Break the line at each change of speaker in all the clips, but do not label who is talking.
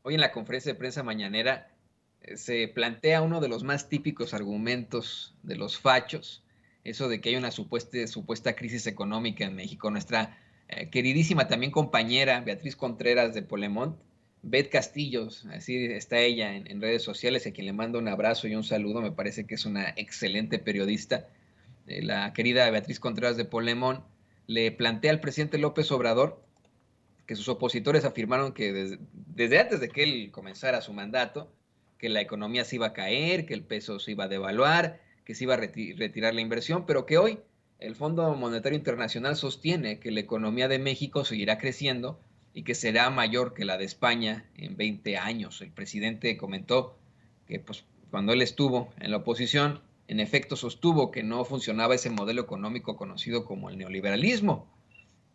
Hoy en la conferencia de prensa mañanera se plantea uno de los más típicos argumentos de los fachos, eso de que hay una supuesta crisis económica en México. Nuestra queridísima también compañera Beatriz Contreras de Polemont, Beth Castillos, así está ella en redes sociales, a quien le mando un abrazo y un saludo, me parece que es una excelente periodista. La querida Beatriz Contreras de Polemont le plantea al presidente López Obrador que sus opositores afirmaron que desde antes de que él comenzara su mandato, que la economía se iba a caer, que el peso se iba a devaluar, que se iba a retirar la inversión, pero que hoy el Fondo Monetario Internacional sostiene que la economía de México seguirá creciendo y que será mayor que la de España en 20 años. El presidente comentó que pues, cuando él estuvo en la oposición, en efecto sostuvo que no funcionaba ese modelo económico conocido como el neoliberalismo,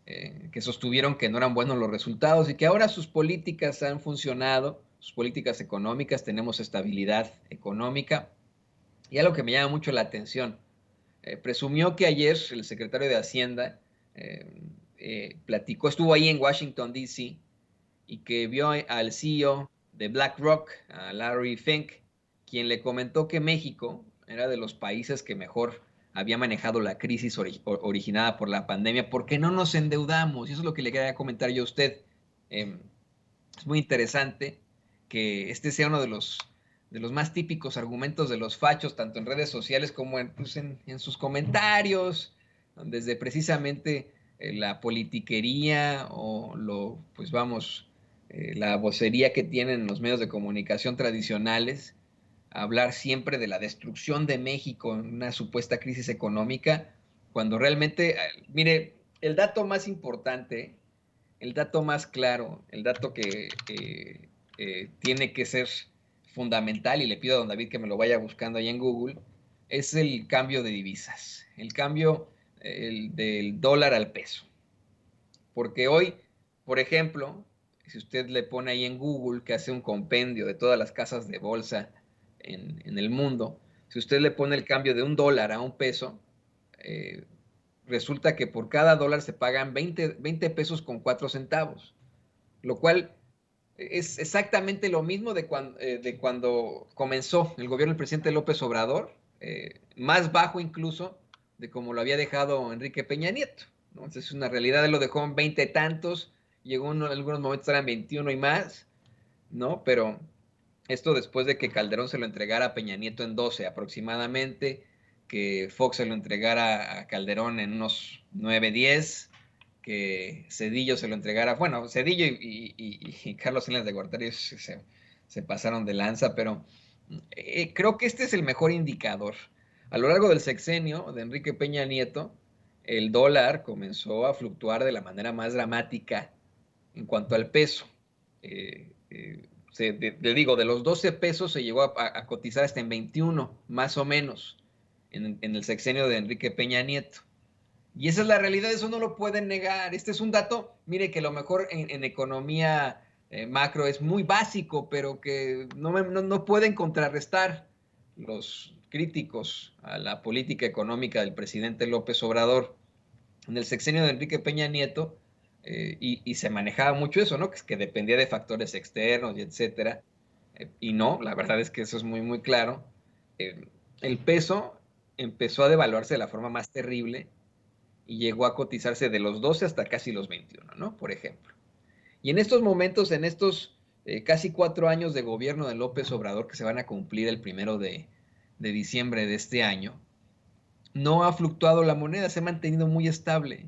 que sostuvieron que no eran buenos los resultados y que ahora sus políticas han funcionado, sus políticas económicas, tenemos estabilidad económica. Y algo que me llama mucho la atención, presumió que ayer el secretario de Hacienda platicó, estuvo ahí en Washington, D.C., y que vio al CEO de BlackRock, a Larry Fink, quien le comentó que México era de los países que mejor había manejado la crisis originada por la pandemia, porque no nos endeudamos. Y eso es lo que le quería comentar yo a usted. Eh, es muy interesante que este sea uno de los más típicos argumentos de los fachos, tanto en redes sociales como en sus comentarios, desde precisamente la politiquería o pues vamos, la vocería que tienen los medios de comunicación tradicionales, hablar siempre de la destrucción de México en una supuesta crisis económica, cuando realmente, mire, el dato más importante, el dato más claro, el dato que tiene que ser fundamental, y le pido a don David que me lo vaya buscando ahí en Google, es el cambio de divisas, el cambio del dólar al peso. Porque hoy, por ejemplo, si usted le pone ahí en Google, que hace un compendio de todas las casas de bolsa en el mundo, si usted le pone el cambio de un dólar a un peso, eh, resulta que por cada dólar se pagan 20 pesos con 4 centavos, lo cual es exactamente lo mismo de cuando comenzó el gobierno del presidente López Obrador, más bajo incluso de como lo había dejado Enrique Peña Nieto, ¿no? Entonces es una realidad, él lo dejó en 20 tantos, llegó en algunos momentos eran 21 y más, ¿no? Pero esto después de que Calderón se lo entregara a Peña Nieto en 12 aproximadamente, que Fox se lo entregara a Calderón en unos 9, 10, que Cedillo se lo entregara, bueno, Cedillo y Carlos Salinas de Gortari se pasaron de lanza, pero creo que este es el mejor indicador. A lo largo del sexenio de Enrique Peña Nieto, el dólar comenzó a fluctuar de la manera más dramática en cuanto al peso. Le digo, de los 12 pesos se llegó a cotizar hasta en 21, más o menos, en el sexenio de Enrique Peña Nieto. Y esa es la realidad, eso no lo pueden negar. Este es un dato, mire, que lo mejor en economía macro es muy básico, pero que no pueden contrarrestar los críticos a la política económica del presidente López Obrador. En el sexenio de Enrique Peña Nieto, y se manejaba mucho eso, ¿no? Que dependía de factores externos y etcétera. Y no, la verdad es que eso es muy, muy claro. Eh, el peso empezó a devaluarse de la forma más terrible y llegó a cotizarse de los 12 hasta casi los 21, ¿no? Por ejemplo. Y en estos momentos, en estos casi 4 años de gobierno de López Obrador, que se van a cumplir el 1 de diciembre de este año, no ha fluctuado la moneda, se ha mantenido muy estable,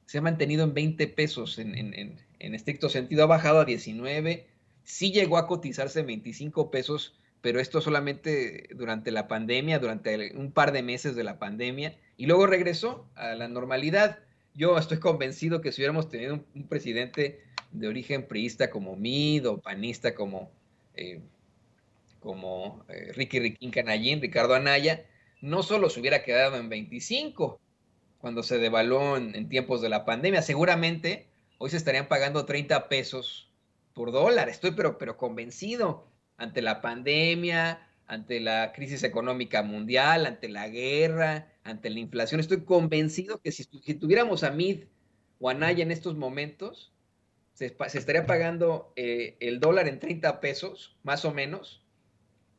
se ha mantenido en 20 pesos en estricto sentido, ha bajado a 19, sí llegó a cotizarse en 25 pesos, pero esto solamente durante la pandemia, durante un par de meses de la pandemia, y luego regresó a la normalidad. Yo estoy convencido que si hubiéramos tenido un presidente de origen priista como Mid o panista eh, Ricky Riquín Canallín, Ricardo Anaya, no solo se hubiera quedado en 25, cuando se devaluó en tiempos de la pandemia. Seguramente hoy se estarían pagando 30 pesos por dólar. Estoy pero convencido, ante la pandemia, ante la crisis económica mundial, ante la guerra, ante la inflación. Estoy convencido que si tuviéramos a Mid o a Naya en estos momentos, se estaría pagando el dólar en 30 pesos, más o menos,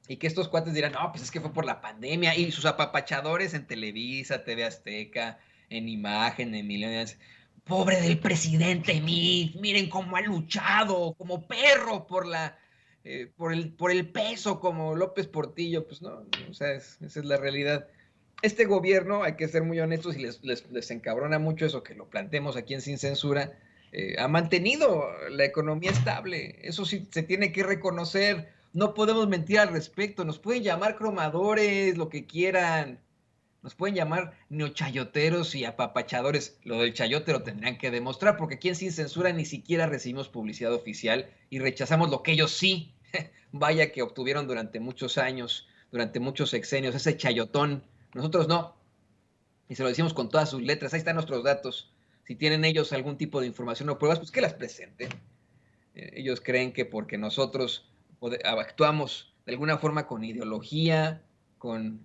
y que estos cuates dirán, no, pues es que fue por la pandemia, y sus apapachadores en Televisa, TV Azteca, en Imagen, en Millones, pobre del presidente, miren cómo ha luchado como perro por el peso, como López Portillo, pues no, o sea, esa es la realidad. Este gobierno, hay que ser muy honestos y les encabrona mucho eso, que lo planteemos aquí en Sin Censura, ha mantenido la economía estable, eso sí se tiene que reconocer, no podemos mentir al respecto, nos pueden llamar cromadores, lo que quieran, nos pueden llamar neochayoteros y apapachadores, lo del chayote lo tendrían que demostrar, porque aquí en Sin Censura ni siquiera recibimos publicidad oficial y rechazamos lo que ellos sí, vaya que obtuvieron durante muchos años, durante muchos sexenios, ese chayotón, nosotros no, y se lo decimos con todas sus letras, ahí están nuestros datos, si tienen ellos algún tipo de información o pruebas, pues que las presenten. Ellos creen que porque nosotros actuamos de alguna forma con ideología, con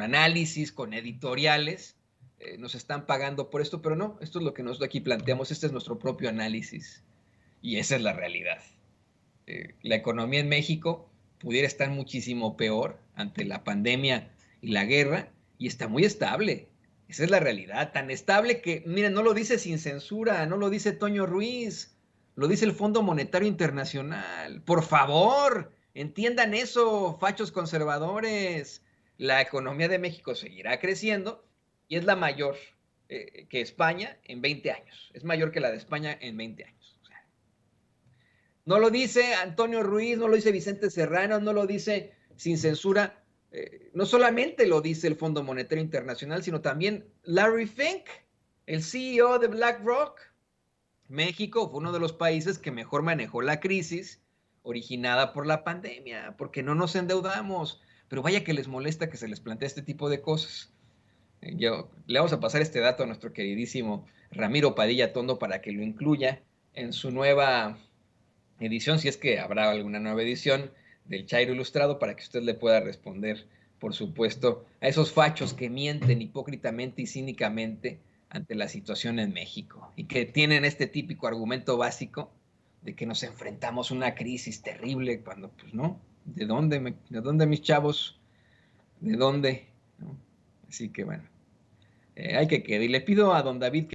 análisis, con editoriales, nos están pagando por esto, pero no, esto es lo que nosotros aquí planteamos, este es nuestro propio análisis y esa es la realidad. La economía en México pudiera estar muchísimo peor ante la pandemia y la guerra y está muy estable. Esa es la realidad, tan estable que, miren, no lo dice Sin Censura, no lo dice Toño Ruiz, lo dice el Fondo Monetario Internacional. Por favor, entiendan eso, fachos conservadores. La economía de México seguirá creciendo y es la mayor que España en 20 años. Es mayor que la de España en 20 años. O sea, no lo dice Antonio Ruiz, no lo dice Vicente Serrano, no lo dice Sin Censura. No solamente lo dice el Fondo Monetario Internacional, sino también Larry Fink, el CEO de BlackRock. México fue uno de los países que mejor manejó la crisis originada por la pandemia, porque no nos endeudamos. Pero vaya que les molesta que se les plantee este tipo de cosas. Le vamos a pasar este dato a nuestro queridísimo Ramiro Padilla Tondo para que lo incluya en su nueva edición, si es que habrá alguna nueva edición del Chairo Ilustrado para que usted le pueda responder, por supuesto, a esos fachos que mienten hipócritamente y cínicamente ante la situación en México y que tienen este típico argumento básico de que nos enfrentamos a una crisis terrible cuando, pues no, ¿de dónde mis chavos? ¿De dónde? ¿No? Así que bueno, hay que quedar. Y le pido a don David que